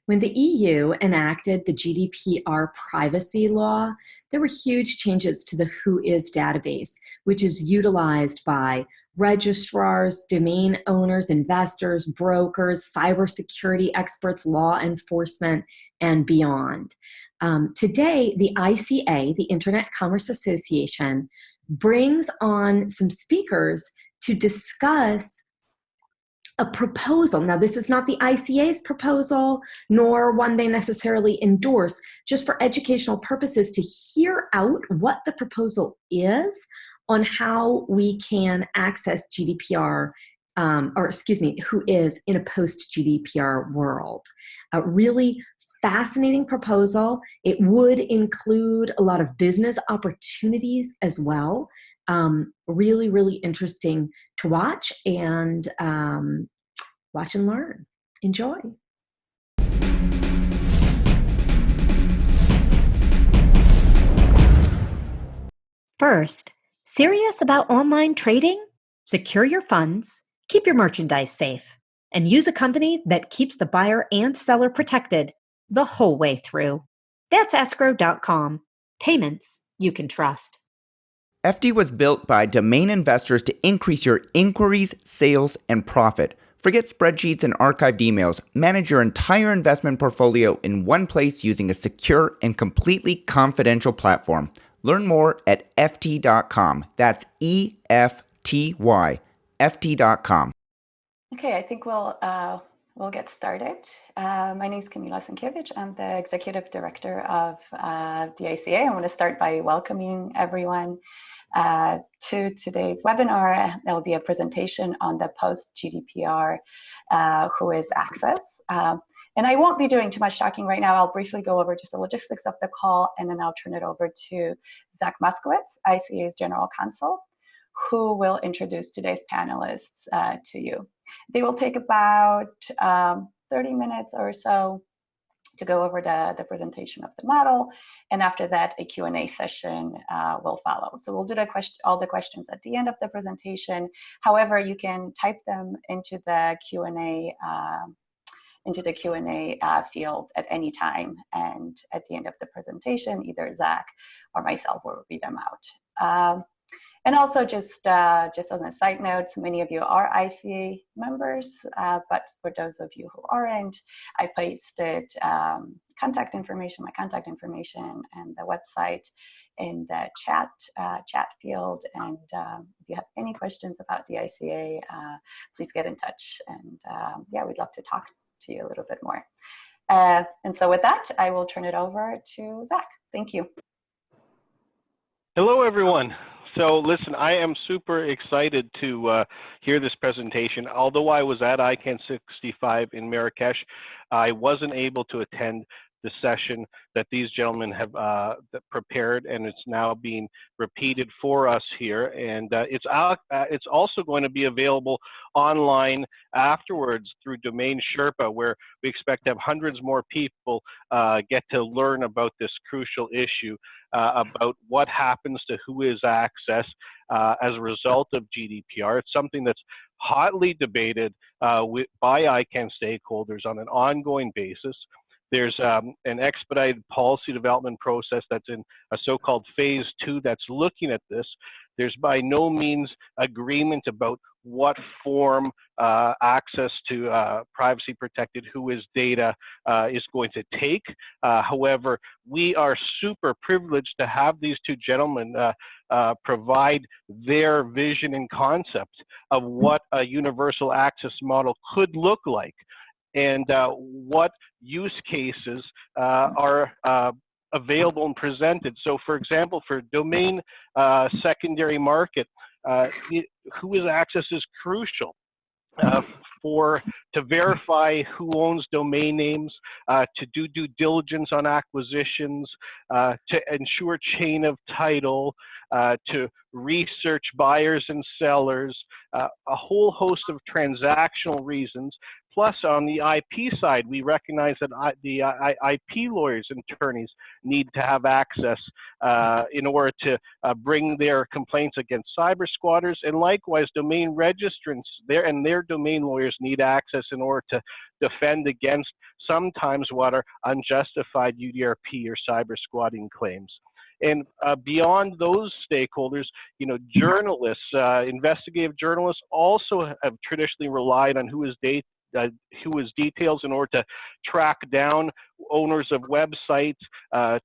When the EU enacted the GDPR privacy law, there were huge changes to the Whois database, which is utilized by registrars, domain owners, investors, brokers, cybersecurity experts, law enforcement, and beyond. Today, the ICA, the Internet Commerce Association, brings on some speakers to discuss a proposal. Now, this is not the ICA's proposal, nor one they necessarily endorse, just for educational purposes to hear out what the proposal is on how we can access GDPR, Whois in a post-GDPR world. A really fascinating proposal. It would include a lot of business opportunities as well. Really, really interesting to watch and learn. Enjoy. First, serious about online trading? Secure your funds, keep your merchandise safe, and use a company that keeps the buyer and seller protected the whole way through. That's escrow.com. Payments you can trust. FD was built by domain investors to increase your inquiries, sales, and profit. Forget spreadsheets and archived emails. Manage your entire investment portfolio in one place using a secure and completely confidential platform. Learn more at ft.com. That's EFTY, ft.com. Okay, I think we'll get started. My name is Kamila Sienkiewicz. I'm the Executive Director of the ICA. I want to start by welcoming everyone to today's webinar. There will be a presentation on the post-GDPR Whois access. And I won't be doing too much talking right now. I'll briefly go over just the logistics of the call, and then I'll turn it over to Zak Muscovitch, ICA's General Counsel, who will introduce today's panelists to you. They will take about 30 minutes or so to go over the presentation of the model, and after that, a Q&A session will follow. So we'll do all the questions at the end of the presentation. However, you can type them into the Q&A field at any time, and at the end of the presentation, either Zak or myself will read them out. And also, just on a side note, many of you are ICA members, but for those of you who aren't, I pasted my contact information, and the website in the chat field. And if you have any questions about the ICA, please get in touch. And yeah, we'd love to talk to you a little bit more. And so with that, I will turn it over to Zak. Thank you. Hello, everyone. So listen, I am super excited to hear this presentation. Although I was at ICANN 65 in Marrakesh, I wasn't able to attend the session that these gentlemen have prepared, and it's now being repeated for us here. And it's also going to be available online afterwards through DomainSherpa, where we expect to have hundreds more people get to learn about this crucial issue about what happens to Whois access as a result of GDPR. It's something that's hotly debated by ICANN stakeholders on an ongoing basis. There's an expedited policy development process that's in a so-called phase 2 that's looking at this. There's by no means agreement about what form access to privacy-protected Whois data is going to take. However, we are super privileged to have these two gentlemen provide their vision and concept of what a universal access model could look like, and what use cases are available and presented. So for example, for domain secondary market, Whois access is crucial to verify who owns domain names, to do due diligence on acquisitions, to ensure chain of title, to research buyers and sellers, a whole host of transactional reasons. Plus, on the IP side, we recognize that the IP lawyers and attorneys need to have access in order to bring their complaints against cyber squatters, and likewise, domain registrants their domain lawyers need access in order to defend against sometimes what are unjustified UDRP or cyber squatting claims. And beyond those stakeholders, you know, journalists, investigative journalists also have traditionally relied on Whois details in order to track down owners of websites,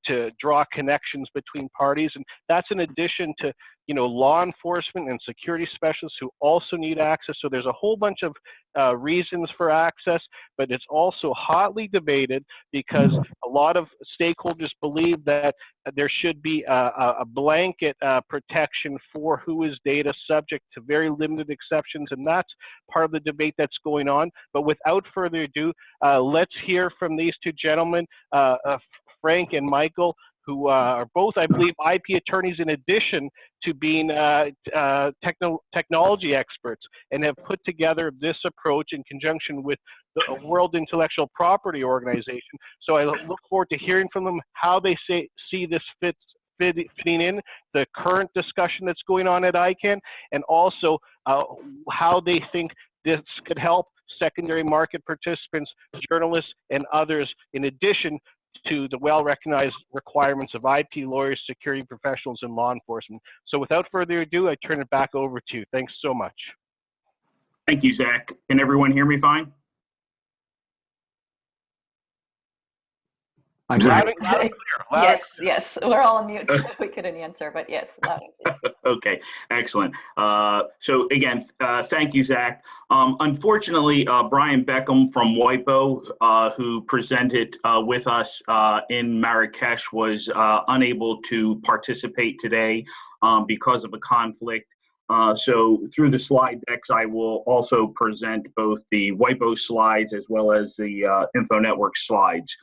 to draw connections between parties. And that's in addition to, you know, law enforcement and security specialists who also need access. So there's a whole bunch of reasons for access, but it's also hotly debated because a lot of stakeholders believe that there should be a blanket protection for Whois data subject to very limited exceptions, and that's part of the debate that's going on. But without further ado, let's hear from these two gentlemen, Frank and Michael, who are both, I believe, IP attorneys in addition to being technology experts, and have put together this approach in conjunction with the World Intellectual Property Organization. So I look forward to hearing from them how they see this fitting in the current discussion that's going on at ICANN, and also how they think this could help secondary market participants, journalists, and others, in addition to the well-recognized requirements of IP lawyers, security professionals, and law enforcement. So without further ado, I turn it back over to you. Thanks so much. Thank you, Zach. Can everyone hear me fine? Loud and clear. Yes, we're all on mute, so we couldn't answer, but yes, loud and clear. Okay, excellent. So again, thank you, Zach. Unfortunately, Brian Beckham from WIPO, who presented with us in Marrakesh, was unable to participate today because of a conflict. So through the slide decks, I will also present both the WIPO slides as well as the Info Network slides.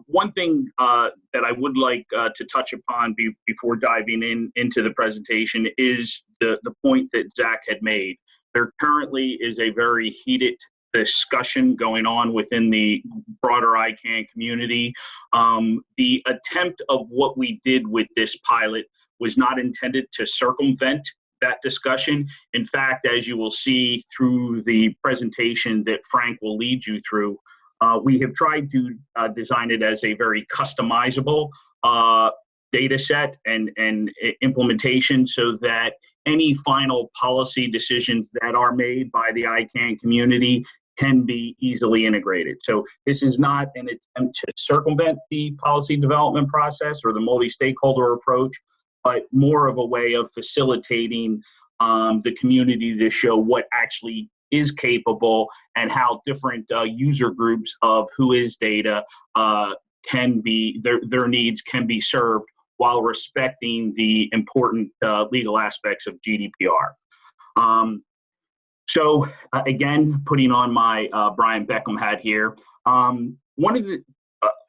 One thing that I would like to touch upon before diving into the presentation is the point that Zach had made. There currently is a very heated discussion going on within the broader ICANN community. The attempt of what we did with this pilot was not intended to circumvent that discussion. In fact, as you will see through the presentation that Frank will lead you through, we have tried to design it as a very customizable data set and implementation, so that any final policy decisions that are made by the ICANN community can be easily integrated. So this is not an attempt to circumvent the policy development process or the multi-stakeholder approach, but more of a way of facilitating the community to show what actually is capable and how different user groups of Whois data can be, their needs can be served while respecting the important legal aspects of GDPR. So again, putting on my Brian Beckham hat here, one of the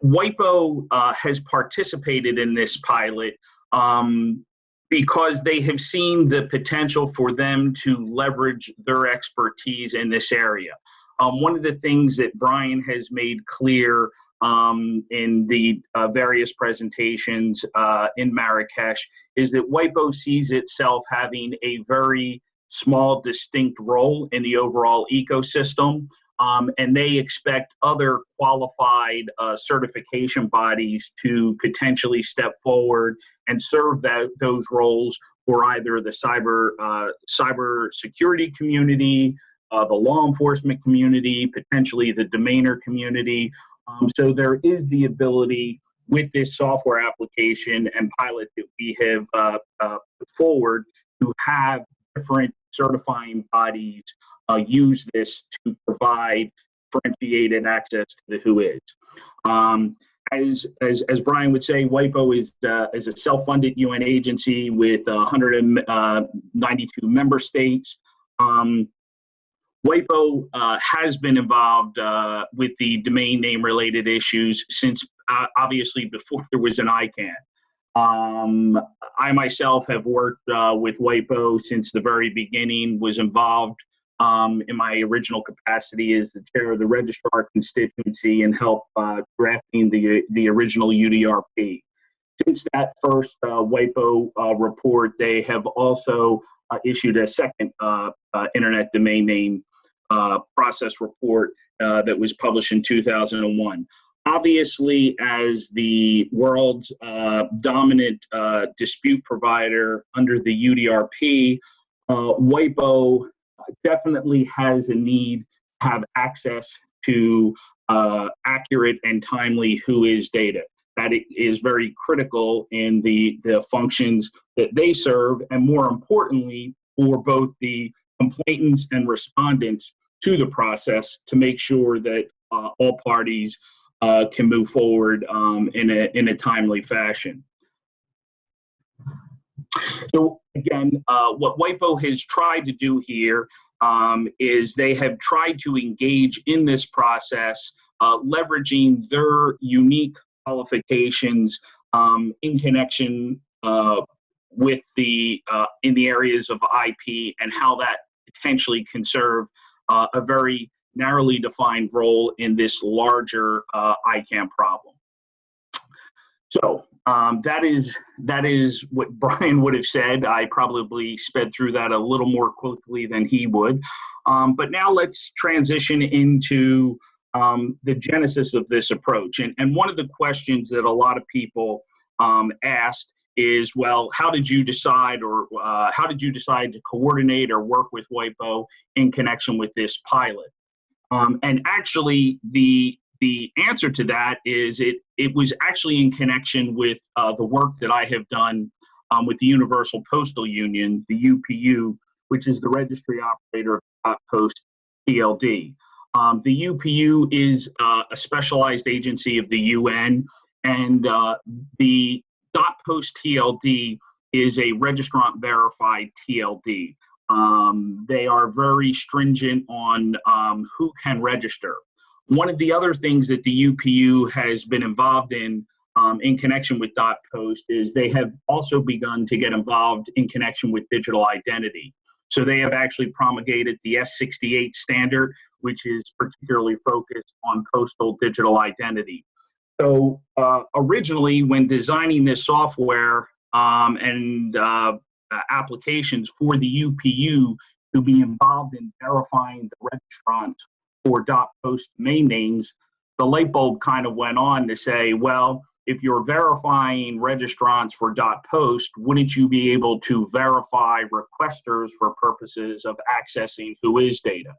WIPO has participated in this pilot because they have seen the potential for them to leverage their expertise in this area. One of the things that Brian has made clear in the various presentations in Marrakesh is that WIPO sees itself having a very small, distinct role in the overall ecosystem, and they expect other qualified certification bodies to potentially step forward and serve those roles for either the cyber security community, the law enforcement community, potentially the domainer community. So there is the ability with this software application and pilot that we have put forward to have different certifying bodies use this to provide differentiated access to the Whois. As Brian would say, WIPO is a self-funded UN agency with 192 member states. WIPO has been involved with the domain name related issues since obviously before there was an ICANN. I myself have worked with WIPO since the very beginning, was involved in my original capacity as the chair of the registrar constituency and help drafting the original UDRP. Since that first WIPO report, they have also issued a second internet domain name process report that was published in 2001. Obviously, as the world's dominant dispute provider under the UDRP, WIPO definitely has a need to have access to accurate and timely Whois data. That is very critical in the functions that they serve, and more importantly, for both the complainants and respondents to the process to make sure that all parties can move forward in a timely fashion. So again, what WIPO has tried to do here is they have tried to engage in this process, leveraging their unique qualifications in connection with in the areas of IP and how that potentially can serve a very narrowly defined role in this larger ICANN problem. So that is what Brian would have said. I probably sped through that a little more quickly than he would. But now let's transition into the genesis of this approach. And one of the questions that a lot of people asked is, well, how did you decide to coordinate or work with WIPO in connection with this pilot? And actually, the answer to that is it was actually in connection with the work that I have done with the Universal Postal Union, the UPU, which is the registry operator of Post TLD. The UPU is a specialized agency of the UN, and the .post TLD is a registrant verified TLD. They are very stringent on who can register. One of the other things that the UPU has been involved in connection with .post is they have also begun to get involved in connection with digital identity. So they have actually promulgated the S68 standard, which is particularly focused on postal digital identity. So originally, when designing this software and applications for the UPU to be involved in verifying the registrant for .post domain names, the light bulb kind of went on to say, well, if you're verifying registrants for .post, wouldn't you be able to verify requesters for purposes of accessing Whois data?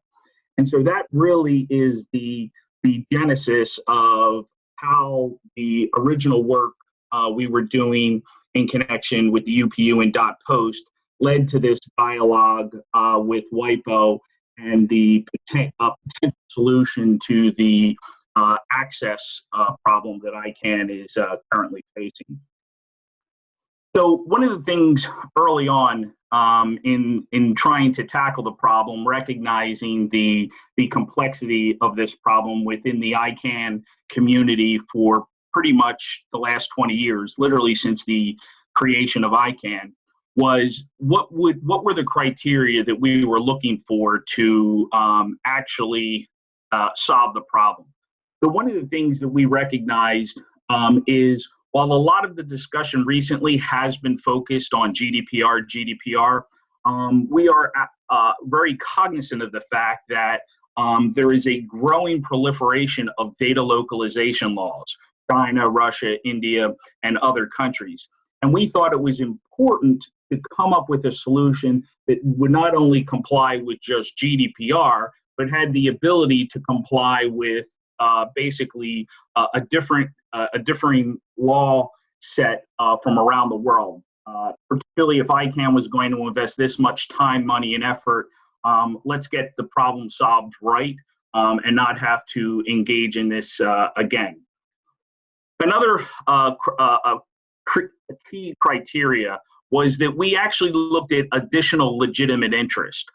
And so that really is the genesis of how the original work we were doing in connection with the UPU and .post led to this dialogue with WIPO and the potential solution to the access problem that ICANN is currently facing. So one of the things early on in trying to tackle the problem, recognizing the complexity of this problem within the ICANN community for pretty much the last 20 years, literally since the creation of ICANN, was what were the criteria that we were looking for to actually solve the problem. So one of the things that we recognized is, while a lot of the discussion recently has been focused on GDPR, we are very cognizant of the fact that there is a growing proliferation of data localization laws, China, Russia, India, and other countries. And we thought it was important to come up with a solution that would not only comply with just GDPR, but had the ability to comply with basically a differing law set from around the world. Particularly if ICANN was going to invest this much time, money, and effort, let's get the problem solved right and not have to engage in this again. Another key criteria was that we actually looked at additional legitimate interest.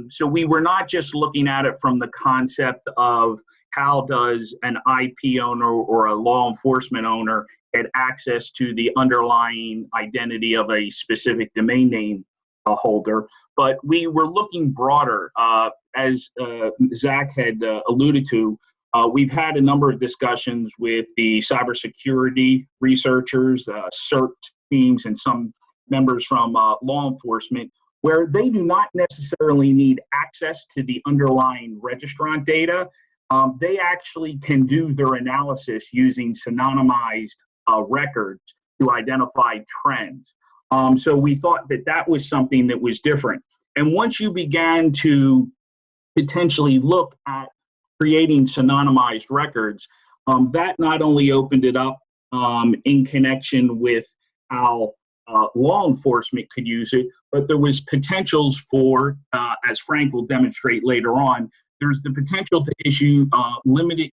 So we were not just looking at it from the concept of how does an IP owner or a law enforcement owner get access to the underlying identity of a specific domain name, holder, but we were looking broader. As Zach had alluded to, we've had a number of discussions with the cybersecurity researchers, CERT teams, and some members from law enforcement, where they do not necessarily need access to the underlying registrant data. They actually can do their analysis using pseudonymized records to identify trends. So we thought that that was something that was different. And once you began to potentially look at creating pseudonymized records, that not only opened it up in connection with how law enforcement could use it, but there was potentials for, as Frank will demonstrate later on, there's the potential to issue limited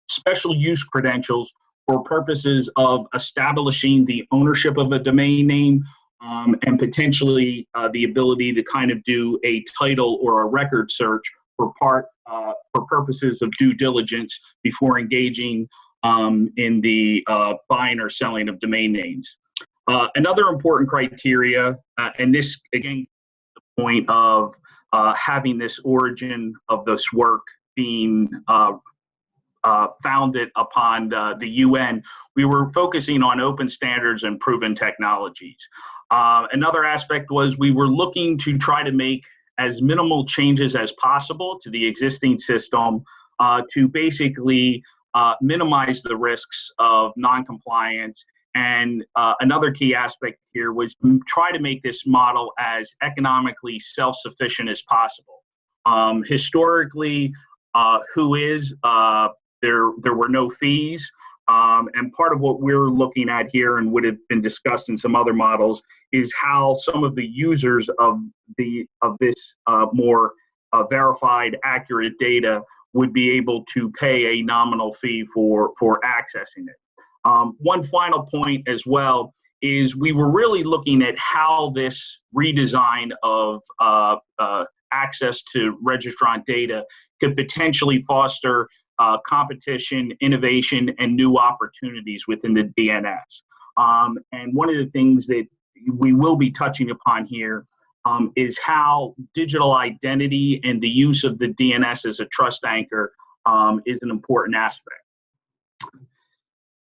special use credentials for purposes of establishing the ownership of a domain name, and potentially the ability to kind of do a title or a record search for purposes of due diligence before engaging in the buying or selling of domain names. Another important criteria, and this again, the point of having this origin of this work being founded upon the UN, we were focusing on open standards and proven technologies. Another aspect was we were looking to try to make as minimal changes as possible to the existing system to basically minimize the risks of non-compliance. And another key aspect here was try to make this model as economically self-sufficient as possible. Historically, Whois, there were no fees. And part of what we're looking at here and would have been discussed in some other models is how some of the users of this more verified, accurate data would be able to pay a nominal fee for accessing it. One final point as well is we were really looking at how this redesign of access to registrant data could potentially foster competition, innovation, and new opportunities within the DNS. And one of the things that we will be touching upon here is how digital identity and the use of the DNS as a trust anchor is an important aspect.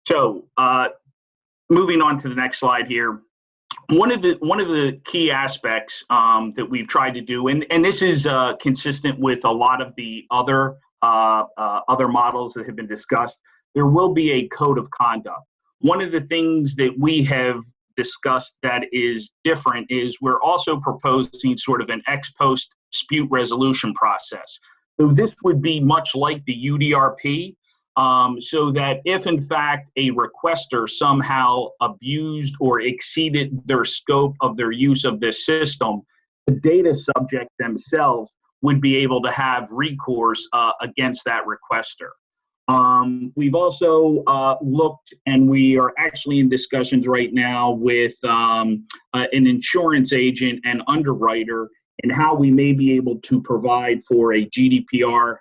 So moving on to the next slide here, one of the key aspects that we've tried to do, and this is consistent with a lot of the other models that have been discussed, there will be a code of conduct. One of the things that we have discussed that is different is we're also proposing sort of an ex post dispute resolution process. So this would be much like the UDRP, so that if in fact a requester somehow abused or exceeded their scope of their use of this system, the data subject themselves would be able to have recourse against that requester. We've also looked, and we are actually in discussions right now with an insurance agent and underwriter and how we may be able to provide for a GDPR,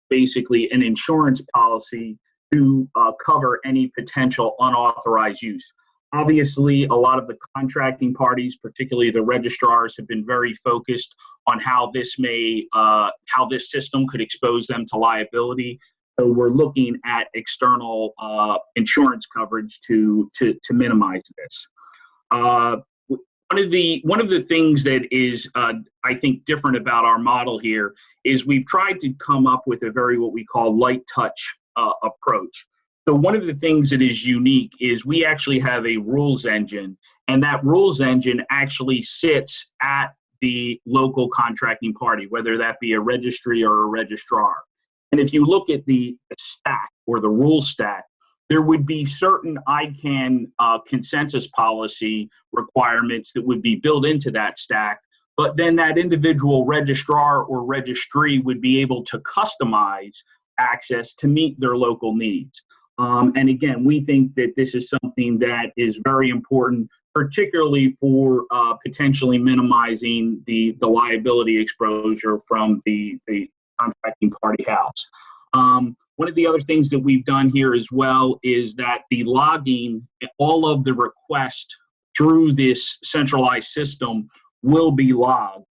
basically an insurance policy to cover any potential unauthorized use. Obviously, a lot of the contracting parties, particularly the registrars, have been very focused on how this system could expose them to liability. So we're looking at external insurance coverage to minimize this. One of the things that is, I think, different about our model here is we've tried to come up with a very what we call light touch approach. So one of the things that is unique is we actually have a rules engine, and that rules engine actually sits at the local contracting party, whether that be a registry or a registrar. And if you look at the stack or the rule stack, there would be certain ICANN consensus policy requirements that would be built into that stack, but then that individual registrar or registry would be able to customize access to meet their local needs. And again, we think that this is something that is very important, particularly for potentially minimizing the liability exposure from the contracting party house. One of the other things that we've done here as well is that the logging, all of the requests through this centralized system will be logged.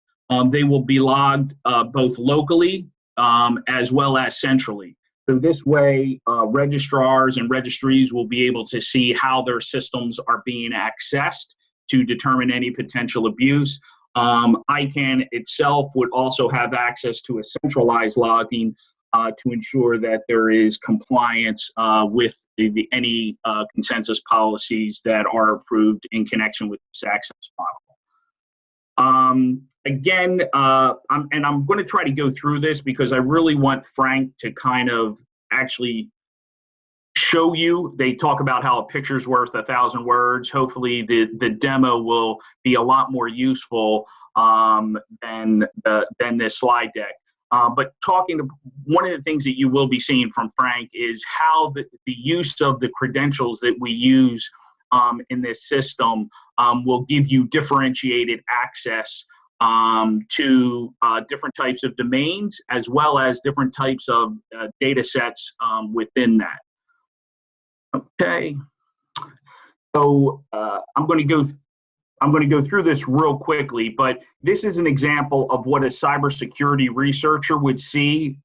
They will be logged both locally as well as centrally. So this way, registrars and registries will be able to see how their systems are being accessed to determine any potential abuse. ICANN itself would also have access to a centralized logging to ensure that there is compliance with any consensus policies that are approved in connection with this access model. Again, I'm going to try to go through this because I really want Frank to kind of actually show you. They talk about how a picture's worth 1,000 words. Hopefully the demo will be a lot more useful than this slide deck. But one of the things that you will be seeing from Frank is how the use of the credentials that we use in this system will give you differentiated access to different types of domains as well as different types of data sets within that. Okay, so I'm going to go through this real quickly, but this is an example of what a cybersecurity researcher would see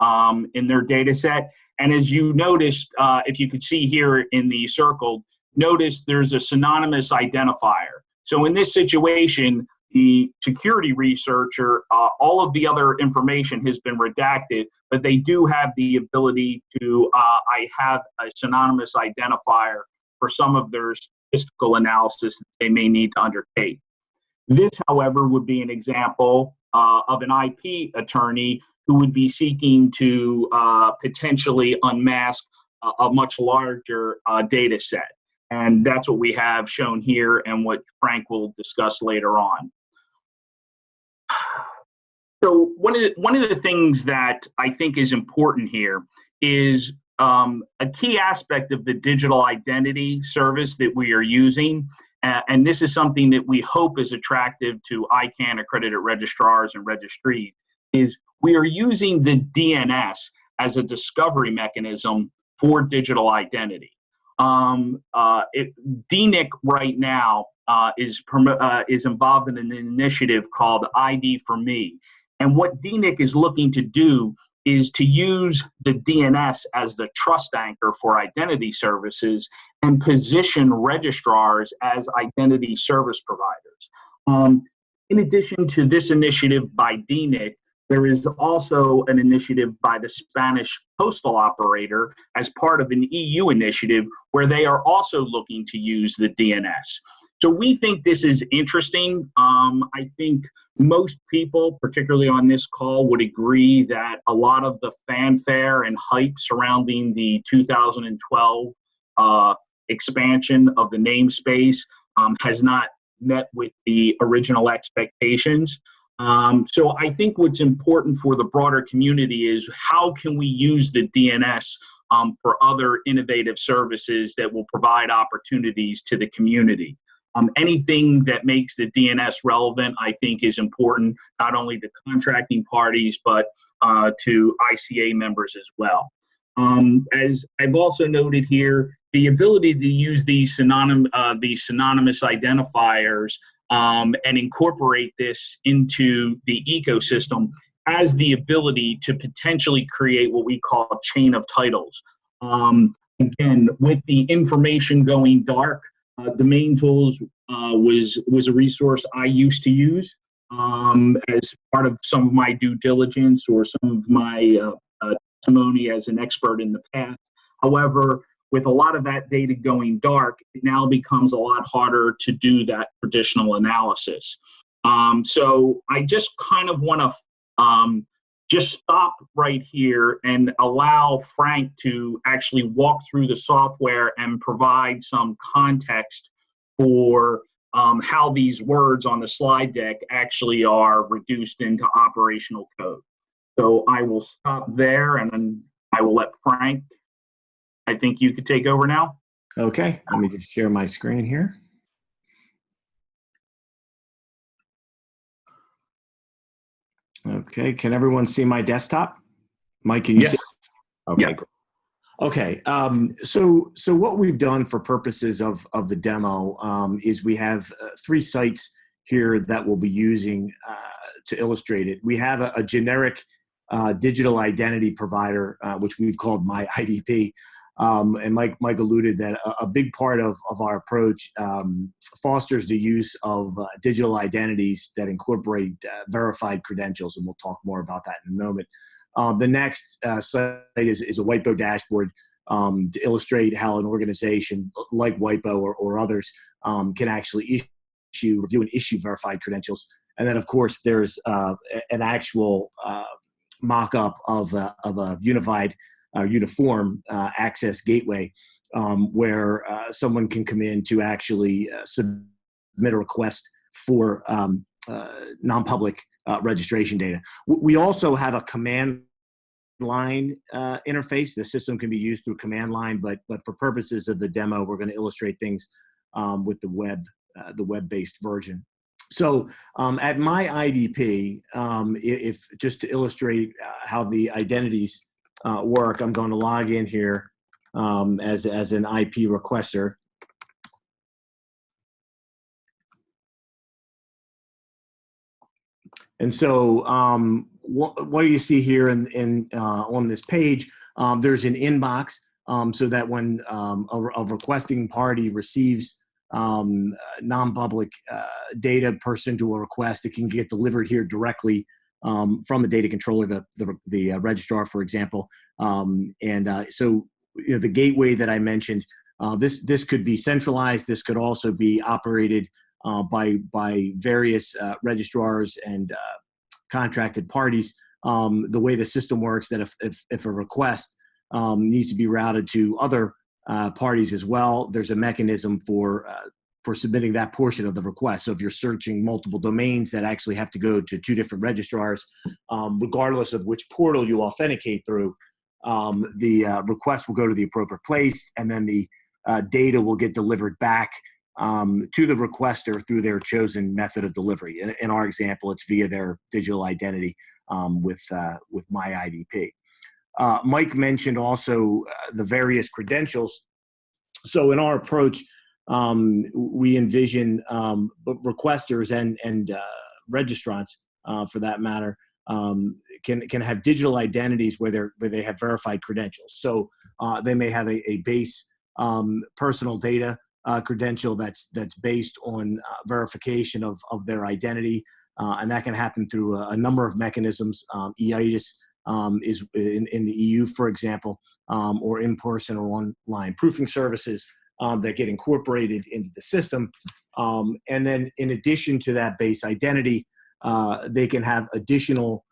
in their data set. And as you noticed, if you could see here in the circle, notice there's a synonymous identifier. So in this situation, the security researcher, all of the other information has been redacted, but they do have the ability to, I have a synonymous identifier for some of their statistical analysis that they may need to undertake. This, however, would be an example of an IP attorney who would be seeking to potentially unmask a much larger data set. And that's what we have shown here and what Frank will discuss later on. So one of the things that I think is important here is a key aspect of the digital identity service that we are using, and this is something that we hope is attractive to ICANN accredited registrars and registries, is we are using the DNS as a discovery mechanism for digital identity. DNIC right now is involved in an initiative called ID for Me. And what DNIC is looking to do is to use the DNS as the trust anchor for identity services and position registrars as identity service providers. In addition to this initiative by DNIC, there is also an initiative by the Spanish postal operator as part of an EU initiative where they are also looking to use the DNS. So we think this is interesting. I think most people, particularly on this call, would agree that a lot of the fanfare and hype surrounding the 2012 expansion of the namespace has not met with the original expectations. So I think what's important for the broader community is how can we use the DNS for other innovative services that will provide opportunities to the community. Anything that makes the DNS relevant, I think, is important, not only to contracting parties, but to ICA members as well. As I've also noted here, the ability to use these synonymous identifiers and incorporate this into the ecosystem has the ability to potentially create what we call a chain of titles. Again, with the information going dark, Domain Tools was a resource I used to use as part of some of my due diligence or some of my testimony as an expert in the past. However, with a lot of that data going dark, it now becomes a lot harder to do that traditional analysis. So I just kind of want to just stop right here and allow Frank to actually walk through the software and provide some context for how these words on the slide deck actually are reduced into operational code. So I will stop there and then I will let Frank, I think you could take over now. Okay, let me just share my screen here. Okay, can everyone see my desktop? Mike, can you see? Okay, yeah. Great. Okay, so what we've done for purposes of the demo is we have 3 sites here that we'll be using to illustrate it. We have a generic digital identity provider, which we've called My IDP. And Mike alluded that a big part of our approach fosters the use of digital identities that incorporate verified credentials, and we'll talk more about that in a moment. The next slide is a WIPO dashboard to illustrate how an organization like WIPO or others can actually review and issue verified credentials. And then, of course, there's an actual mock-up of a uniform access gateway where someone can come in to actually submit a request for non-public registration data. We also have a command line interface. The system can be used through command line, but for purposes of the demo, we're going to illustrate things with the web-based version. So at My IDP, if just to illustrate how the identities work, I'm going to log in here as an IP requester. And so what do you see here on this page? There's an inbox so that when a requesting party receives non-public data pursuant to a request, it can get delivered here directly from the data controller, the registrar, for example. So the gateway that I mentioned, this could be centralized. This could also be operated by various registrars and contracted parties. The way the system works, that if a request needs to be routed to other parties as well, there's a mechanism for submitting that portion of the request. So if you're searching multiple domains that actually have to go to two different registrars, regardless of which portal you authenticate through, the request will go to the appropriate place, and then the data will get delivered back to the requester through their chosen method of delivery. In our example, it's via their digital identity with My IDP. Mike mentioned also the various credentials. So in our approach, we envision requesters and registrants, for that matter, can have digital identities where they have verified credentials. So they may have a base personal data credential that's based on verification of their identity, and that can happen through a number of mechanisms. EIDAS is in the EU, for example, or in-person or online proofing services that get incorporated into the system. And then in addition to that base identity, they can have additional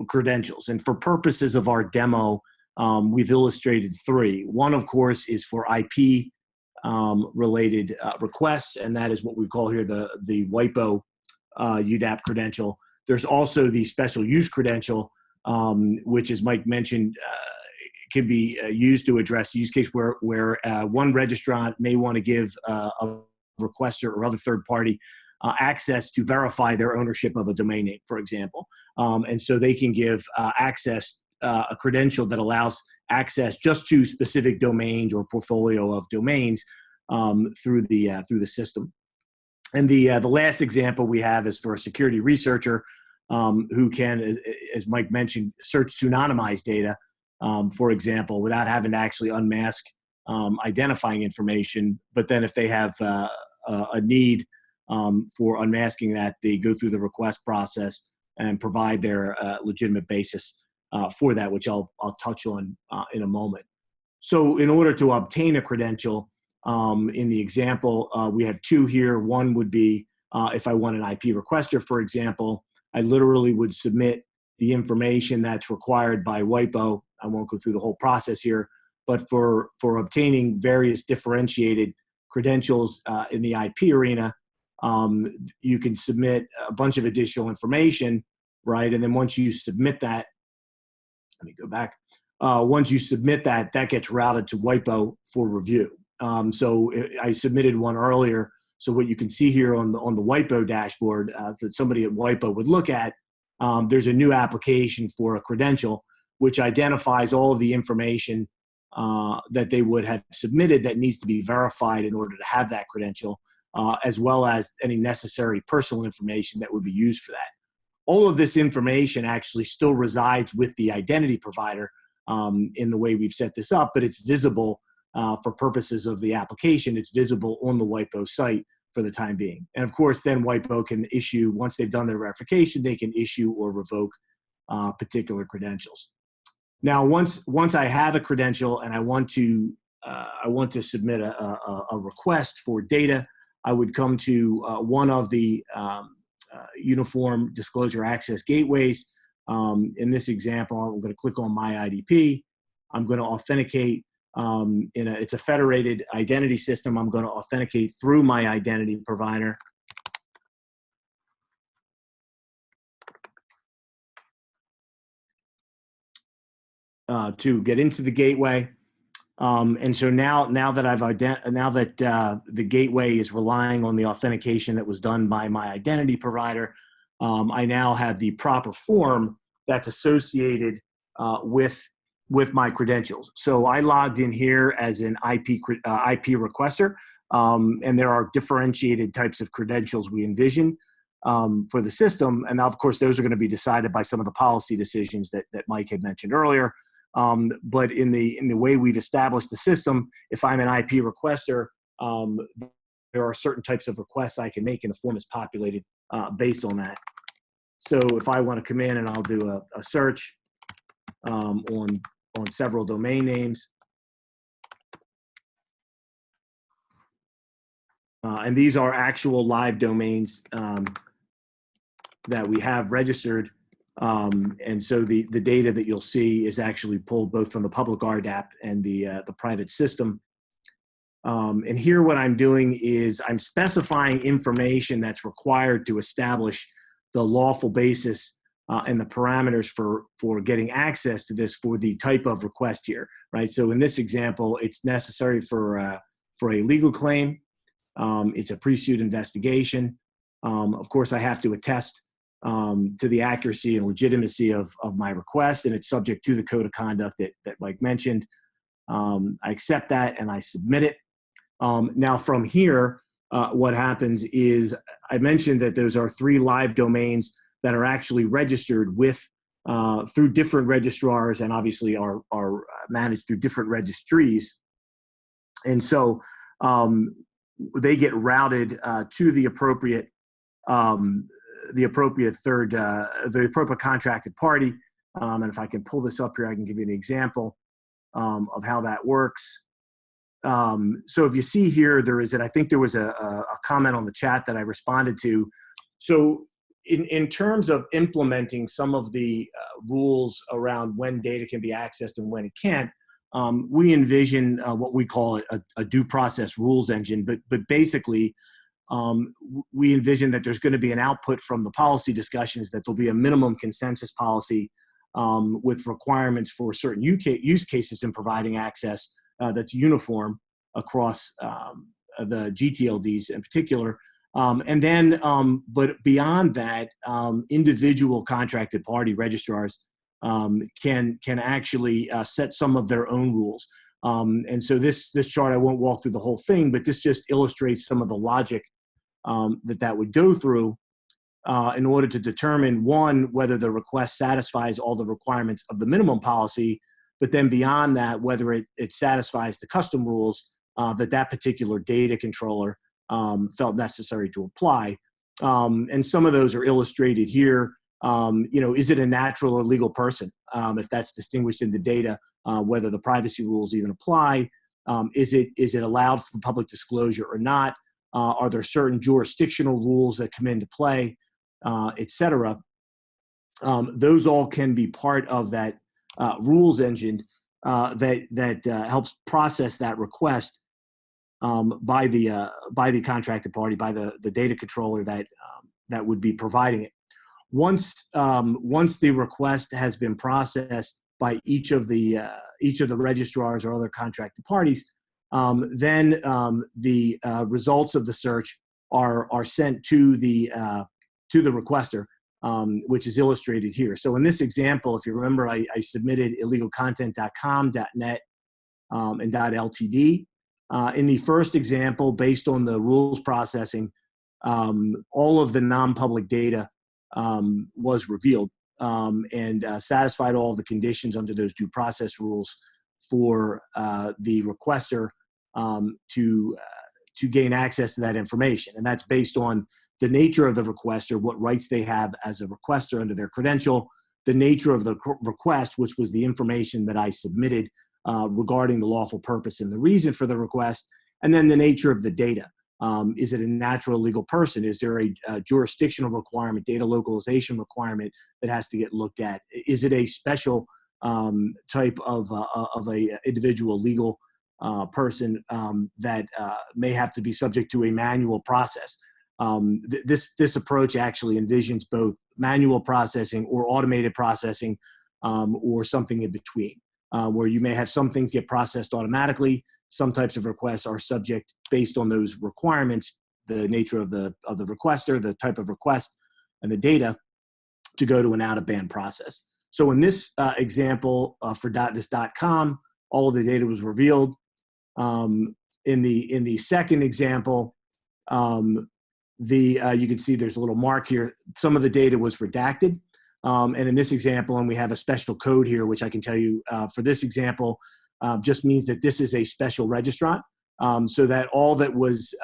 credentials. And for purposes of our demo, we've illustrated three. One, of course, is for IP related requests, and that is what we call here the WIPO UDAP credential. There's also the special use credential, which, as Mike mentioned, can be used to address the use case where one registrant may want to give a requester or other third party access to verify their ownership of a domain name, for example. And so they can give access, a credential that allows access just to specific domains or portfolio of domains through the system. And the last example we have is for a security researcher who can, as Mike mentioned, search pseudonymized data, for example, without having to actually unmask identifying information. But then if they have a need for unmasking that, they go through the request process and provide their legitimate basis for that, which I'll touch on in a moment. So in order to obtain a credential, in the example, we have two here. One would be if I want an IP requester, for example, I literally would submit the information that's required by WIPO. I won't go through the whole process here, but for obtaining various differentiated credentials in the IP arena, you can submit a bunch of additional information, right? And then once you submit that, let me go back. Once you submit that, that gets routed to WIPO for review. So I submitted one earlier. So what you can see here on the WIPO dashboard that somebody at WIPO would look at, there's a new application for a credential which identifies all of the information that they would have submitted that needs to be verified in order to have that credential. as well as any necessary personal information that would be used for that. All of this information actually still resides with the identity provider in the way we've set this up, but it's visible for purposes of the application. It's visible on the WIPO site for the time being. And of course, then WIPO can issue, once they've done their verification, they can issue or revoke particular credentials. Now, once I have a credential and I want to submit a request for data, I would come to one of the uniform disclosure access gateways. In this example, I'm going to click on My IDP. I'm going to authenticate. It's a federated identity system. I'm going to authenticate through my identity provider. To get into the gateway. And so now that the gateway is relying on the authentication that was done by my identity provider, I now have the proper form that's associated with my credentials. So I logged in here as an IP requester, and there are differentiated types of credentials we envision for the system. And now, of course, those are going to be decided by some of the policy decisions that Mike had mentioned earlier. But in the way we've established the system, if I'm an IP requester, there are certain types of requests I can make, and the form is populated based on that. So if I want to come in and I'll do a search on several domain names, and these are actual live domains that we have registered. And so the data that you'll see is actually pulled both from the public RDAP and the private system. And here what I'm doing is I'm specifying information that's required to establish the lawful basis and the parameters for getting access to this for the type of request here, right? So in this example, it's necessary for a legal claim. It's a pre-suit investigation. Of course, I have to attest to the accuracy and legitimacy of my request, and it's subject to the code of conduct that Mike mentioned. I accept that and I submit it. Now from here, what happens is I mentioned that those are 3 live domains that are actually registered with through different registrars, and obviously are managed through different registries. And so they get routed to the appropriate contracted party. And if I can pull this up here, I can give you an example of how that works. So if you see here, I think there was a comment on the chat that I responded to. So in terms of implementing some of the rules around when data can be accessed and when it can't, we envision what we call a due process rules engine, but basically, we envision that there's going to be an output from the policy discussions, that there'll be a minimum consensus policy with requirements for certain use cases in providing access that's uniform across the GTLDs in particular. And then, but beyond that, individual contracted party registrars can actually set some of their own rules. And so this chart, I won't walk through the whole thing, but this just illustrates some of the logic that would go through in order to determine, one, whether the request satisfies all the requirements of the minimum policy, but then beyond that, whether it satisfies the custom rules that particular data controller felt necessary to apply. And some of those are illustrated here. Is it a natural or legal person? If that's distinguished in the data, whether the privacy rules even apply, is it allowed for public disclosure or not? Are there certain jurisdictional rules that come into play, et cetera? Those all can be part of that rules engine that helps process that request by the contracted party, by the data controller that would be providing it. Once the request has been processed by each of the registrars or other contracted parties, then the results of the search are sent to the requester, which is illustrated here. So in this example, if you remember, I submitted illegalcontent.com, .net, and .ltd. In the first example, based on the rules processing, all of the non-public data was revealed and satisfied all of the conditions under those due process rules for the requester to gain access to that information. And that's based on the nature of the requester, what rights they have as a requester under their credential, the nature of the request, which was the information that I submitted regarding the lawful purpose and the reason for the request, and then the nature of the data. Is it a natural legal person? Is there a jurisdictional requirement, data localization requirement that has to get looked at? Is it a special type of a individual legal person that may have to be subject to a manual process? This approach actually envisions both manual processing or automated processing or something in between, where you may have some things get processed automatically. Some types of requests are subject based on those requirements, the nature of the requester, the type of request, and the data to go to an out-of-band process. So in this example for .this.com, all of the data was revealed. In the second example, you can see there's a little mark here. Some of the data was redacted. And in this example, and we have a special code here, which I can tell you for this example, just means that this is a special registrant, so that all that was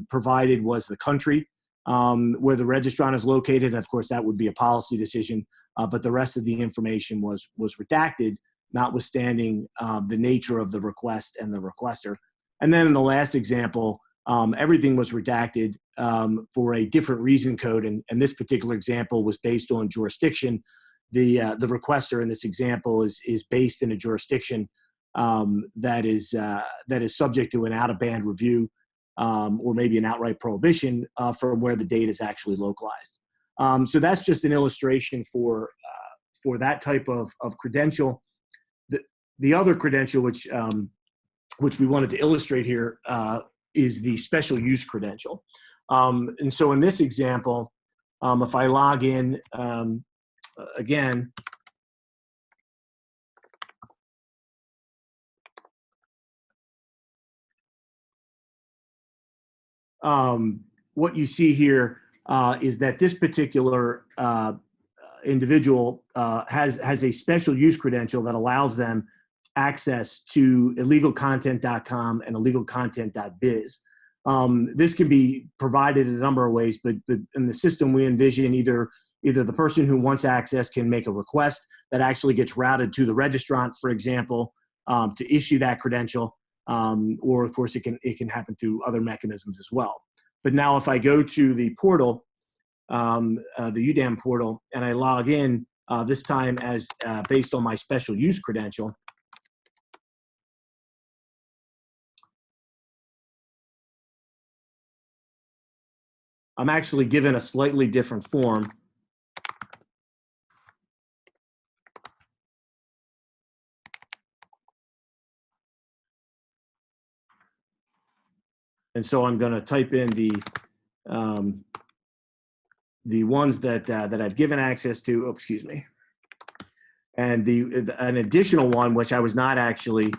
provided was the country where the registrant is located. And of course, that would be a policy decision, but the rest of the information was redacted, notwithstanding the nature of the request and the requester. And then in the last example, everything was redacted for a different reason code, and this particular example was based on jurisdiction. The requester in this example is based in a jurisdiction that is subject to an out-of-band review or maybe an outright prohibition from where the data is actually localized. So that's just an illustration for that type of credential. The other credential which we wanted to illustrate here is the special use credential. And so in this example, if I log in again, what you see here is that this particular individual has a special use credential that allows them access to illegalcontent.com and illegalcontent.biz. This can be provided in a number of ways, but in the system we envision either the person who wants access can make a request that actually gets routed to the registrant, for example, to issue that credential, or of course it can happen through other mechanisms as well. But now if I go to the portal, the UDAM portal, and I log in this time as based on my special use credential, I'm actually given a slightly different form. And so I'm going to type in the ones that I've given access to. Oh, excuse me. And an additional one which I was not actually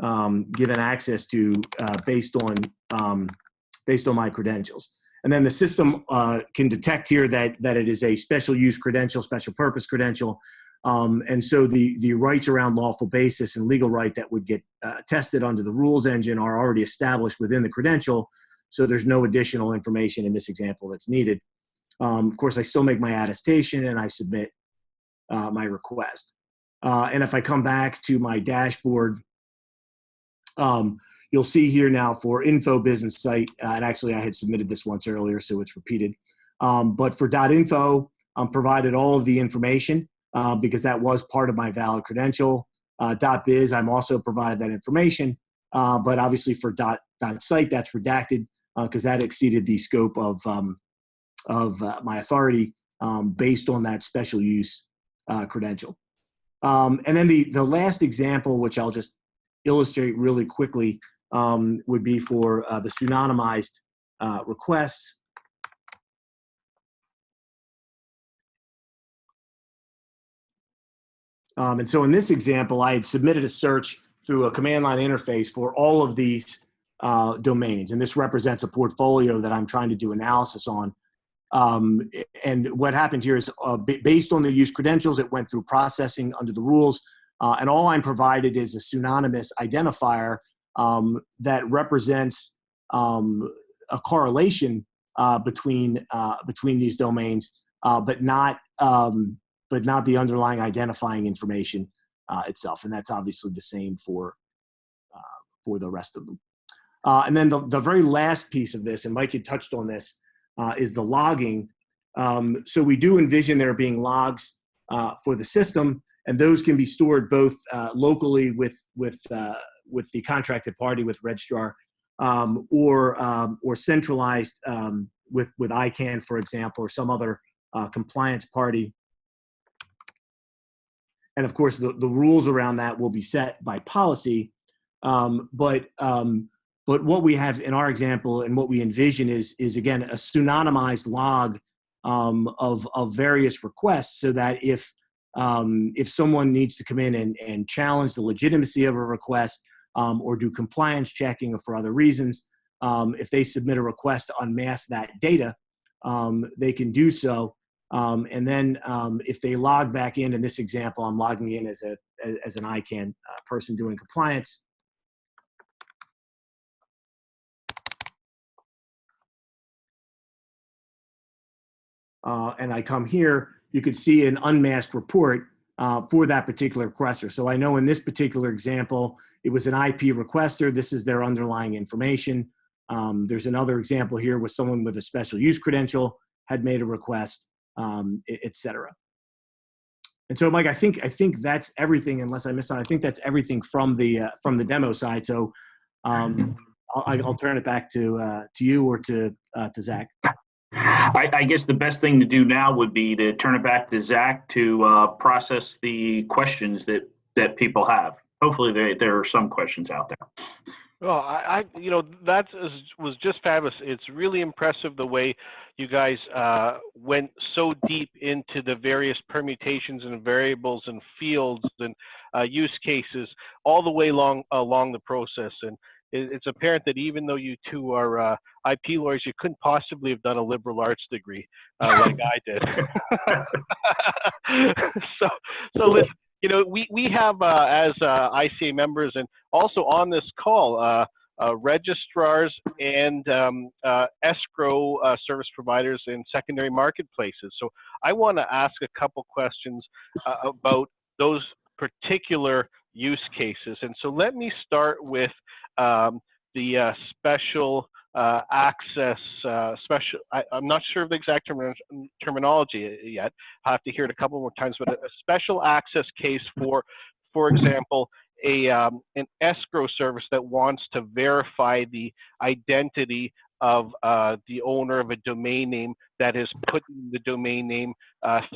given access to based on my credentials. And then the system can detect here that it is a special use credential, special purpose credential. And so the rights around lawful basis and legal right that would get tested under the rules engine are already established within the credential. So there's no additional information in this example that's needed. Of course, I still make my attestation and I submit my request. And if I come back to my dashboard, you'll see here now for info business site, and actually I had submitted this once earlier, so it's repeated. But for .info, provided all of the information because that was part of my valid credential. .biz, I'm also provided that information, but obviously for .site, that's redacted because that exceeded the scope of my authority based on that special use credential. And then the last example, which I'll just illustrate really quickly, would be for the pseudonymized requests. And so in this example, I had submitted a search through a command line interface for all of these domains. And this represents a portfolio that I'm trying to do analysis on. And what happened here is based on the use credentials, it went through processing under the rules. And all I'm provided is a pseudonymous identifier that represents a correlation between these domains, but not the underlying identifying information itself. And that's obviously the same for the rest of them. And then the very last piece of this, and Mike had touched on this, is the logging. So we do envision there being logs for the system, and those can be stored both locally with the contracted party, with registrar, or centralized with ICANN, for example, or some other compliance party. And of course, the rules around that will be set by policy. But what we have in our example and what we envision is again a pseudonymized log of various requests, so that if someone needs to come in and challenge the legitimacy of a request or do compliance checking or for other reasons, if they submit a request to unmask that data, they can do so. And then if they log back in this example, I'm logging in as an ICANN person doing compliance. And I come here, you could see an unmasked report for that particular requester. So I know in this particular example, it was an IP requester. This is their underlying information. There's another example here with someone with a special use credential had made a request, et cetera. And so, Mike, I think that's everything, unless I missed out. I think that's everything from the demo side. So I'll turn it back to you or to Zach. I guess the best thing to do now would be to turn it back to Zach to process the questions that people have. Hopefully there are some questions out there. Well, that was just fabulous. It's really impressive the way you guys went so deep into the various permutations and variables and fields and use cases all the way along the process. And it's apparent that even though you two are IP lawyers, you couldn't possibly have done a liberal arts degree like I did. So listen, we have as ICA members and also on this call, registrars and escrow service providers in secondary marketplaces. So I want to ask a couple questions about those particular use cases. And so let me start with the special access, I'm not sure of the exact terminology yet. I'll have to hear it a couple more times, but a special access case for example, an escrow service that wants to verify the identity of the owner of a domain name that is putting the domain name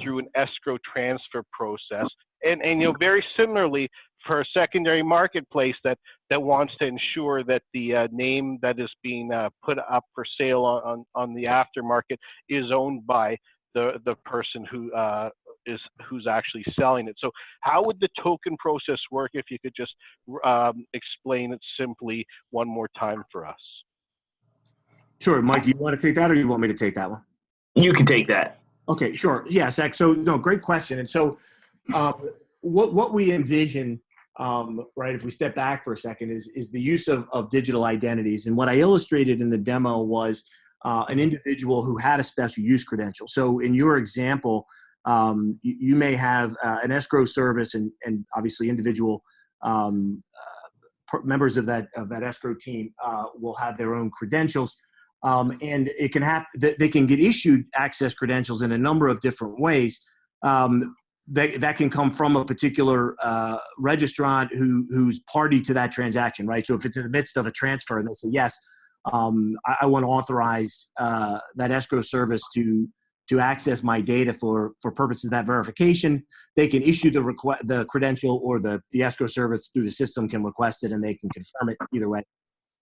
through an escrow transfer process. And very similarly, for a secondary marketplace that wants to ensure that the name that is being put up for sale on the aftermarket is owned by the person who's actually selling it. So how would the token process work, if you could just explain it simply one more time for us? Sure, Mike, do you want to take that or do you want me to take that one? You can take that. Okay, sure. Yeah, Zach, so great question. And so what we envision, right, if we step back for a second, is the use of digital identities. And what I illustrated in the demo was an individual who had a special use credential. So in your example, you may have an escrow service and obviously individual members of that escrow team will have their own credentials. And it can they can get issued access credentials in a number of different ways. That can come from a particular registrant who's party to that transaction, right? So if it's in the midst of a transfer and they say, yes, I want to authorize that escrow service to access my data for purposes of that verification, they can issue the credential, or the escrow service through the system can request it and they can confirm it either way.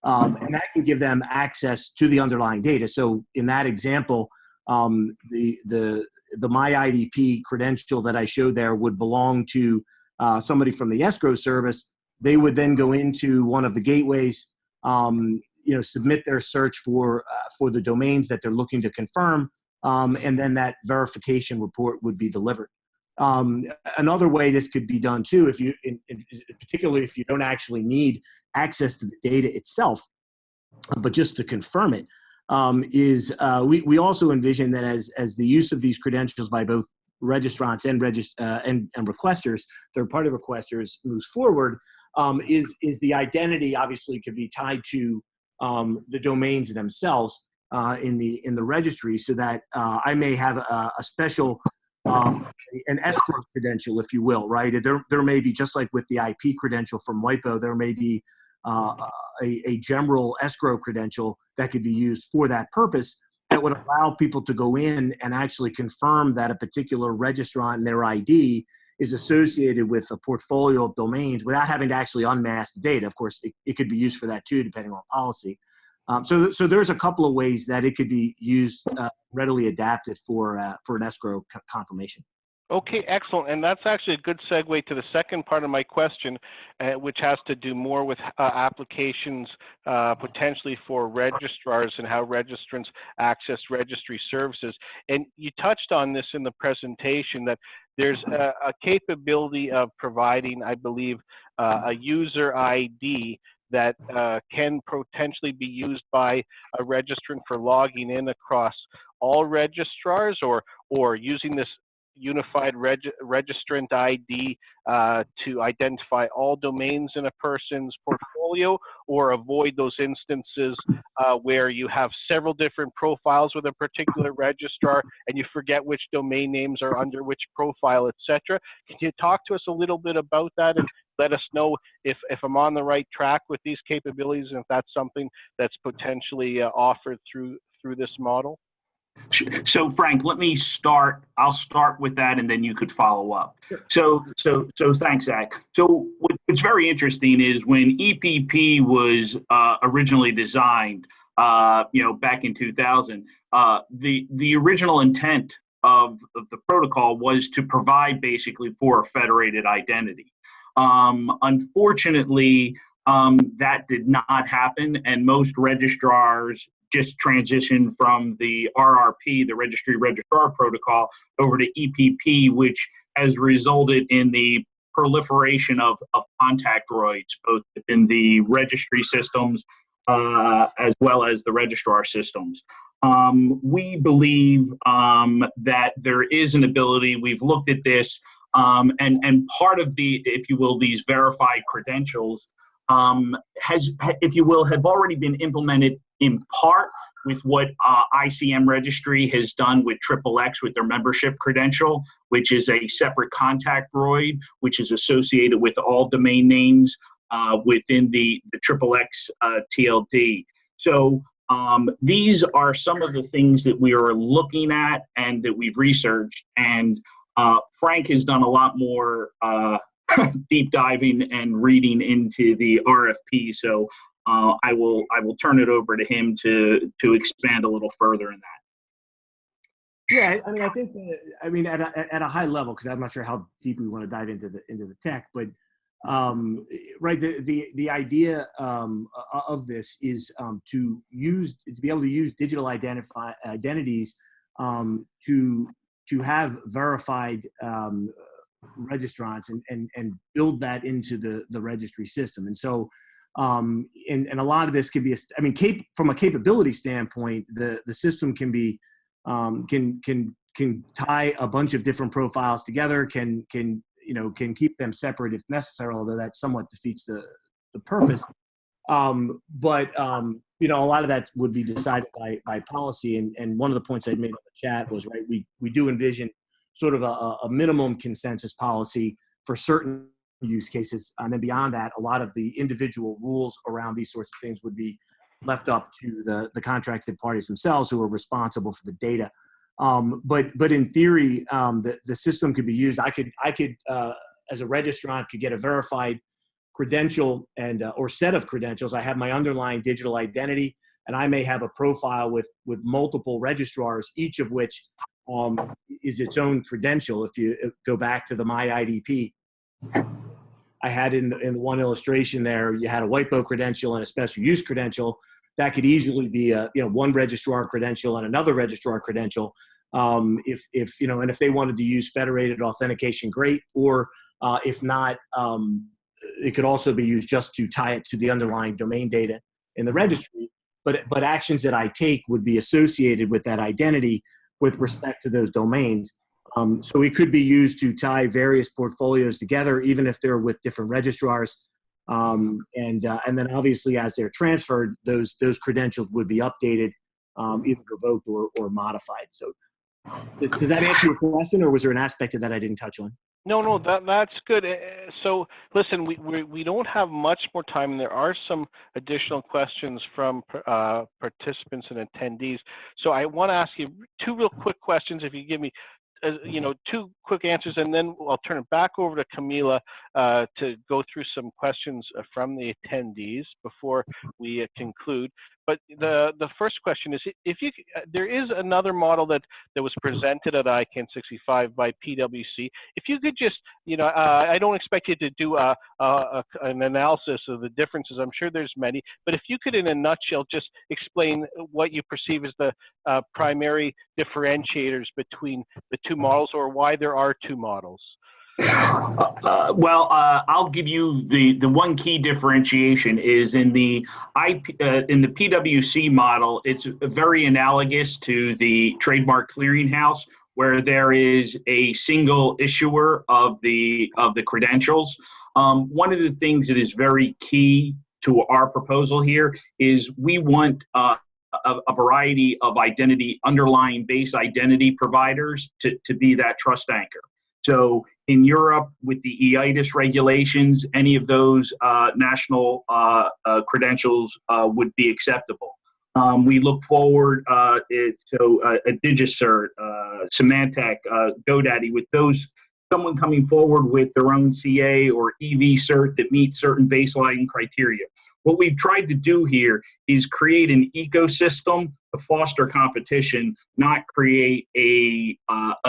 And that can give them access to the underlying data. So in that example, the MyIDP credential that I showed there would belong to somebody from the escrow service. They would then go into one of the gateways, submit their search for the domains that they're looking to confirm, and then that verification report would be delivered. Another way this could be done too, particularly if you don't actually need access to the data itself, but just to confirm it, is we also envision that as the use of these credentials by both registrants and requesters, third-party requesters, moves forward, is the identity obviously could be tied to the domains themselves in the registry, so that I may have a special an escrow credential, if you will, right? There may be, just like with the IP credential from WIPO, there may be a general escrow credential that could be used for that purpose, that would allow people to go in and actually confirm that a particular registrant and their ID is associated with a portfolio of domains without having to actually unmask the data. Of course, it could be used for that too, depending on policy. So there's a couple of ways that it could be used, readily adapted for an escrow confirmation. Okay, excellent. And that's actually a good segue to the second part of my question, which has to do more with applications potentially for registrars and how registrants access registry services. And you touched on this in the presentation, that there's a capability of providing, I believe, a user ID that can potentially be used by a registrant for logging in across all registrars, or using this unified registrant ID to identify all domains in a person's portfolio, or avoid those instances where you have several different profiles with a particular registrar and you forget which domain names are under which profile, etc. Can you talk to us a little bit about that and let us know if I'm on the right track with these capabilities, and if that's something that's potentially offered through this model? So Frank, I'll start with that, and then you could follow up. So thanks, Zach. So what's very interesting is when EPP was originally designed, back in 2000, the original intent of the protocol was to provide basically for a federated identity. Unfortunately, that did not happen, and most registrars just transitioned from the RRP, the Registry Registrar Protocol, over to EPP, which has resulted in the proliferation of contact droids, both within the registry systems as well as the registrar systems. We believe that there is an ability, we've looked at this, and part of the, if you will, these verified credentials have already been implemented in part with what ICM Registry has done with XXX with their membership credential, which is a separate contact droid, which is associated with all domain names within the XXX TLD. So these are some of the things that we are looking at and that we've researched. And Frank has done a lot more deep diving and reading into the RFP. So I will turn it over to him to expand a little further in that. Yeah, I mean, I think at a high level, because I'm not sure how deep we want to dive into the tech, but right, the idea of this is to be able to use digital identities to have verified registrants and build that into the registry system. And so and a lot of this can be, from a capability standpoint, the system can be can tie a bunch of different profiles together, can keep them separate if necessary, although that somewhat defeats the purpose. But a lot of that would be decided by policy. And one of the points I made on the chat was, right, we do envision sort of a minimum consensus policy for certain use cases. And then beyond that, a lot of the individual rules around these sorts of things would be left up to the contracted parties themselves, who are responsible for the data. But in theory, the system could be used. I could as a registrant could get a verified credential and or set of credentials. I have my underlying digital identity, and I may have a profile with multiple registrars, each of which is its own credential. If you go back to the My IDP, I had in the one illustration there, you had a WIPO credential and a special use credential. that could easily be one registrar credential and another registrar credential. If they wanted to use federated authentication, great. Or if not, it could also be used just to tie it to the underlying domain data in the registry. But actions that I take would be associated with that identity with respect to those domains. So it could be used to tie various portfolios together, even if they're with different registrars. And then obviously, as they're transferred, those credentials would be updated, either revoked or modified. So does that answer your question, or was there an aspect of that I didn't touch on? No, that's good. So listen, we don't have much more time, and there are some additional questions from participants and attendees. So I want to ask you two real quick questions, if you give me two quick answers, and then I'll turn it back over to Camila to go through some questions from the attendees before we conclude. But the first question is, there is another model that was presented at ICANN 65 by PwC. If you could just, I don't expect you to do an analysis of the differences. I'm sure there's many, but if you could, in a nutshell, just explain what you perceive as the primary differentiators between the two models, or why there are two models. I'll give you the one key differentiation is in the PwC model. It's very analogous to the trademark clearinghouse, where there is a single issuer of the credentials. One of the things that is very key to our proposal here is we want a variety of underlying base identity providers to be that trust anchor. So in Europe, with the EIDAS regulations, any of those national credentials would be acceptable. We look forward a DigiCert, Symantec, GoDaddy, with those, someone coming forward with their own CA or EV cert that meets certain baseline criteria. What we've tried to do here is create an ecosystem to foster competition, not create a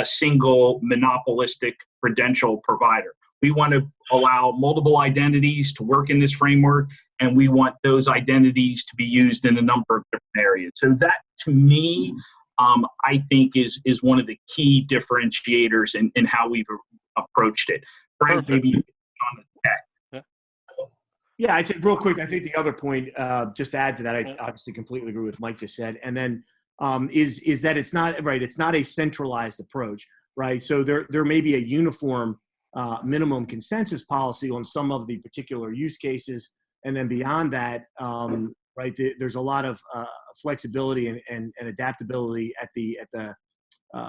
single monopolistic credential provider. We want to allow multiple identities to work in this framework, and we want those identities to be used in a number of different areas. So that, to me, I think is one of the key differentiators in how we've approached it. Frank, maybe on the tech. Yeah, I'd say real quick, I think the other point, just to add to that, I obviously completely agree with Mike just said, and then is that it's not a centralized approach, right? So there may be a uniform minimum consensus policy on some of the particular use cases, and then beyond that, there's a lot of flexibility and adaptability at the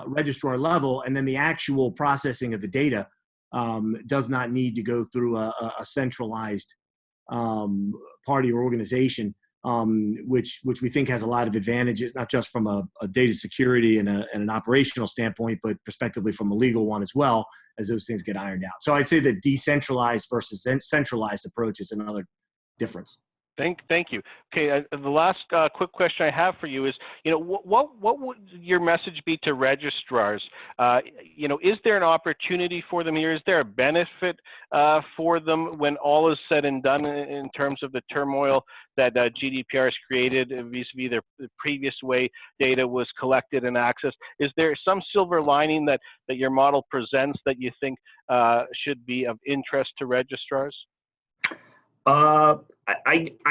registrar level, and then the actual processing of the data does not need to go through a centralized party or organization, which we think has a lot of advantages, not just from a data security and an operational standpoint, but prospectively from a legal one as well, as those things get ironed out. So I'd say the decentralized versus centralized approach is another difference. Thank you. Okay, the last quick question I have for you is, what would your message be to registrars? Is there an opportunity for them here? Is there a benefit for them when all is said and done in terms of the turmoil that GDPR has created vis-a-vis the previous way data was collected and accessed? Is there some silver lining that your model presents that you think should be of interest to registrars? I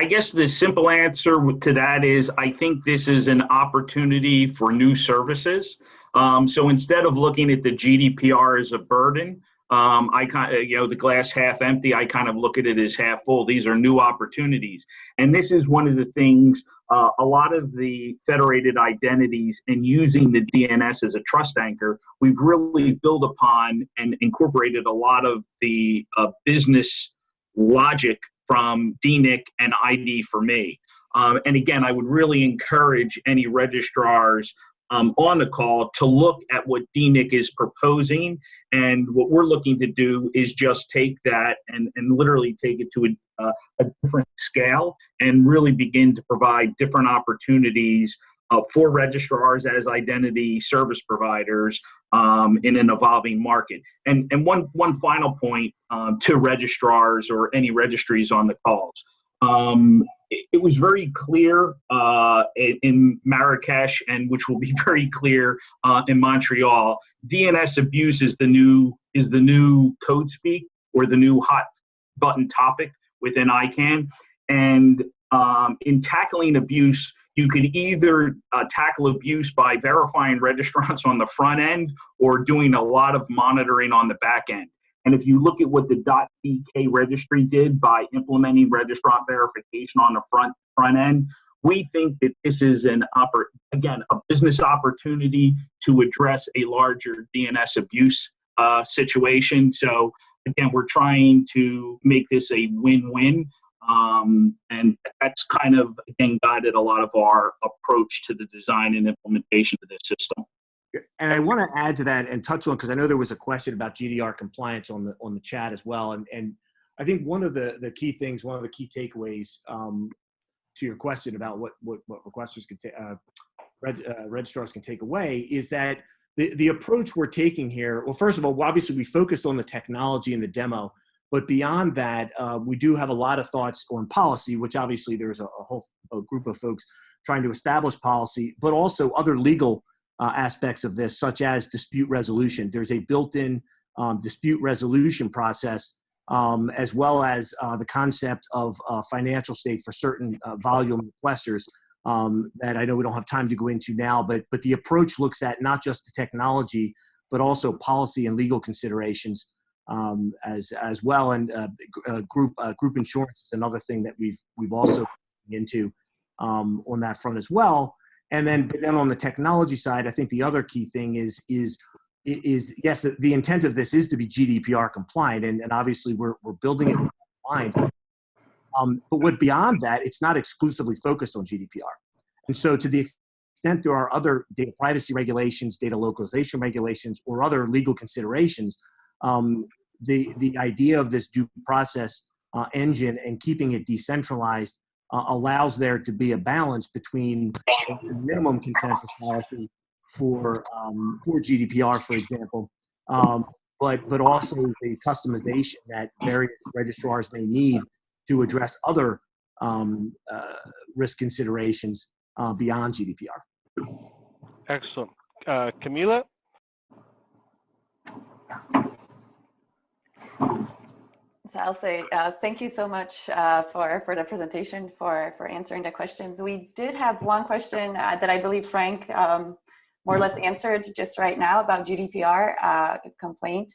guess the simple answer to that is I think this is an opportunity for new services. So instead of looking at the GDPR as a burden, the glass half empty, I kind of look at it as half full. These are new opportunities. And this is one of the things, a lot of the federated identities and using the DNS as a trust anchor, we've really built upon and incorporated a lot of the business logic from DNIC and ID for me. And again, I would really encourage any registrars on the call to look at what DNIC is proposing. And what we're looking to do is just take that and literally take it to a different scale and really begin to provide different opportunities for registrars as identity service providers in an evolving market. And one final point to registrars or any registries on the calls. it was very clear in Marrakesh, and which will be very clear in Montreal. DNS abuse is the new code speak, or the new hot button topic within ICANN. And in tackling abuse, you could either tackle abuse by verifying registrants on the front end, or doing a lot of monitoring on the back end. And if you look at what the .dk registry did by implementing registrant verification on the front end, we think that this is a business opportunity to address a larger DNS abuse situation. So again, we're trying to make this a win-win. And that's kind of, again, guided a lot of our approach to the design and implementation of this system. And I want to add to that and touch on, because I know there was a question about GDPR compliance on the chat as well. And I think one of the key things, one of the key takeaways to your question about what requesters can registrars can take away, is that the approach we're taking here, well, first of all, obviously we focused on the technology and the demo, but beyond that, we do have a lot of thoughts on policy, which obviously there's a whole group of folks trying to establish policy, but also other legal aspects of this, such as dispute resolution. There's a built-in dispute resolution process, as well as the concept of financial state for certain volume requesters that I know we don't have time to go into now, but the approach looks at not just the technology, but also policy and legal considerations as well. And group insurance is another thing that we've also into on that front as well. And then on the technology side, I think the other key thing is yes, the intent of this is to be GDPR compliant, and obviously we're building it in mind. But what beyond that, it's not exclusively focused on GDPR. And so to the extent there are other data privacy regulations, data localization regulations, or other legal considerations, the idea of this due process engine and keeping it decentralized allows there to be a balance between minimum consensus policy for GDPR, for example, but also the customization that various registrars may need to address other risk considerations beyond GDPR. Excellent. Camila? So I'll say thank you so much for the presentation, for answering the questions. We did have one question that I believe Frank more or less answered just right now about GDPR complaint.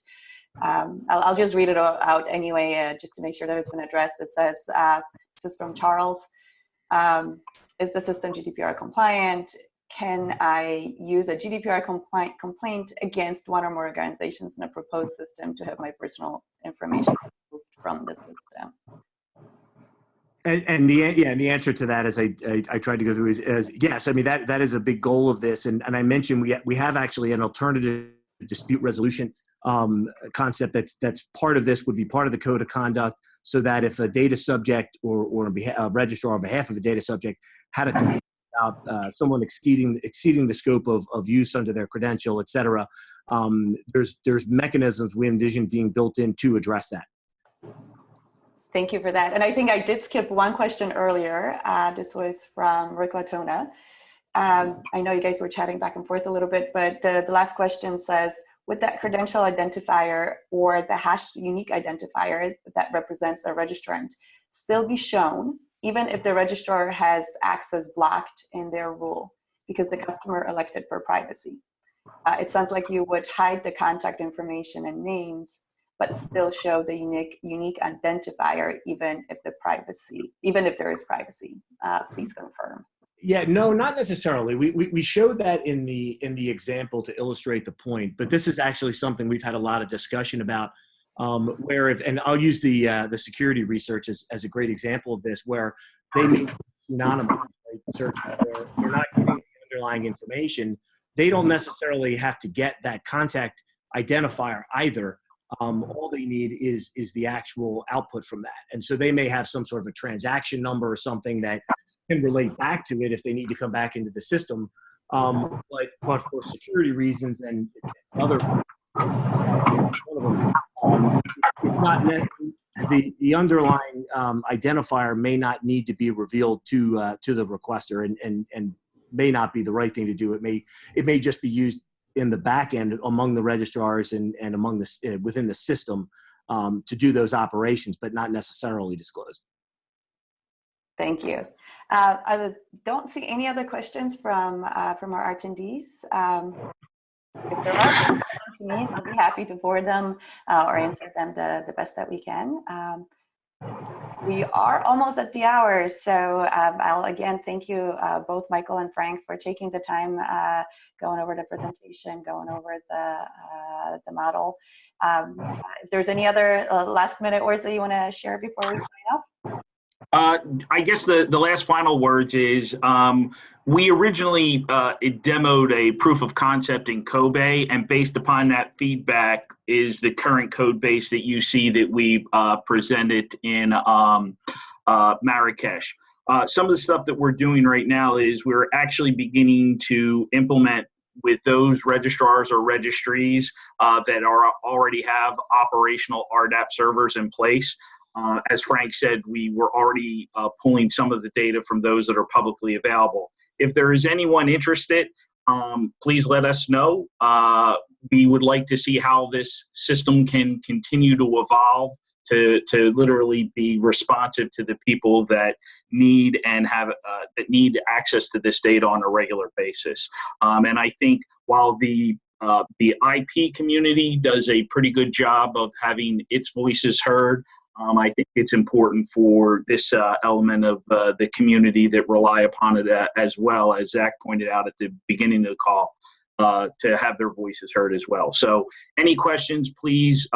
I'll just read it out anyway, just to make sure that it's been addressed. It says, this is from Charles, is the system GDPR compliant? Can I use a GDPR complaint against one or more organizations in a proposed system to have my personal information removed from the system? And the answer to that, as I tried to go through, is yes. I mean, that is a big goal of this. And I mentioned we have actually an alternative dispute resolution concept that's part of this, would be part of the code of conduct, so that if a data subject or a registrar on behalf of a data subject had a complaint about someone exceeding the scope of use under their credential, et cetera, there's mechanisms we envision being built in to address that. Thank you for that. And I think I did skip one question earlier. This was from Rick Latona. I know you guys were chatting back and forth a little bit, but the last question says, would that credential identifier or the hashed unique identifier that represents a registrant still be shown even if the registrar has access blocked in their rule because the customer elected for privacy? It sounds like you would hide the contact information and names, but still show the unique identifier even if there is privacy. Please confirm. Yeah, no, not necessarily. We showed that in the example to illustrate the point, but this is actually something we've had a lot of discussion about. And I'll use the security research as a great example of this, where they make synonymous search where they're not getting the underlying information. They don't necessarily have to get that contact identifier either. All they need is the actual output from that. And so they may have some sort of a transaction number or something that can relate back to it if they need to come back into the system. But for security reasons and other, it's not the underlying identifier may not need to be revealed to the requester, and may not be the right thing to do. It may just be used in the back end among the registrars and among the within the system to do those operations, but not necessarily disclosed. Thank you. I don't see any other questions from our attendees. If there are, come to me. I'll be happy to forward them or answer them the best that we can. We are almost at the hour, so I'll again thank you, both Michael and Frank, for taking the time going over the presentation, going over the model. If there's any other last-minute words that you want to share before we sign off? I guess the last final words is we originally demoed a proof of concept in Kobe, and based upon that feedback is the current code base that you see that we presented in Marrakesh. Some of the stuff that we're doing right now is we're actually beginning to implement with those registrars or registries that already have operational RDAP servers in place. As Frank said, we were already pulling some of the data from those that are publicly available. If there is anyone interested, please let us know. We would like to see how this system can continue to evolve to literally be responsive to the people that need and have that need access to this data on a regular basis. And I think while the IP community does a pretty good job of having its voices heard, I think it's important for this element of the community that rely upon it as well, as Zach pointed out at the beginning of the call, to have their voices heard as well. So any questions, please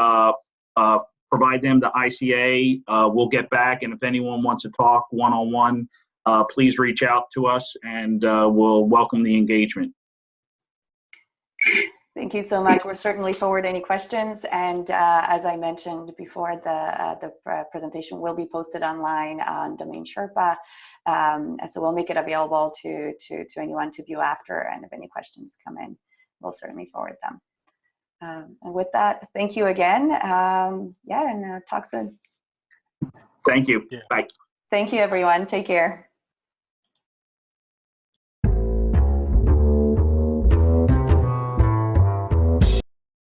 provide them to ICA. We'll get back, and if anyone wants to talk one-on-one, please reach out to us, and we'll welcome the engagement. Thank you so much. We'll certainly forward any questions. And as I mentioned before, the presentation will be posted online on DomainSherpa. And so we'll make it available to anyone to view after. And if any questions come in, we'll certainly forward them. And with that, thank you again. And talk soon. Thank you. Yeah. Bye. Thank you, everyone. Take care.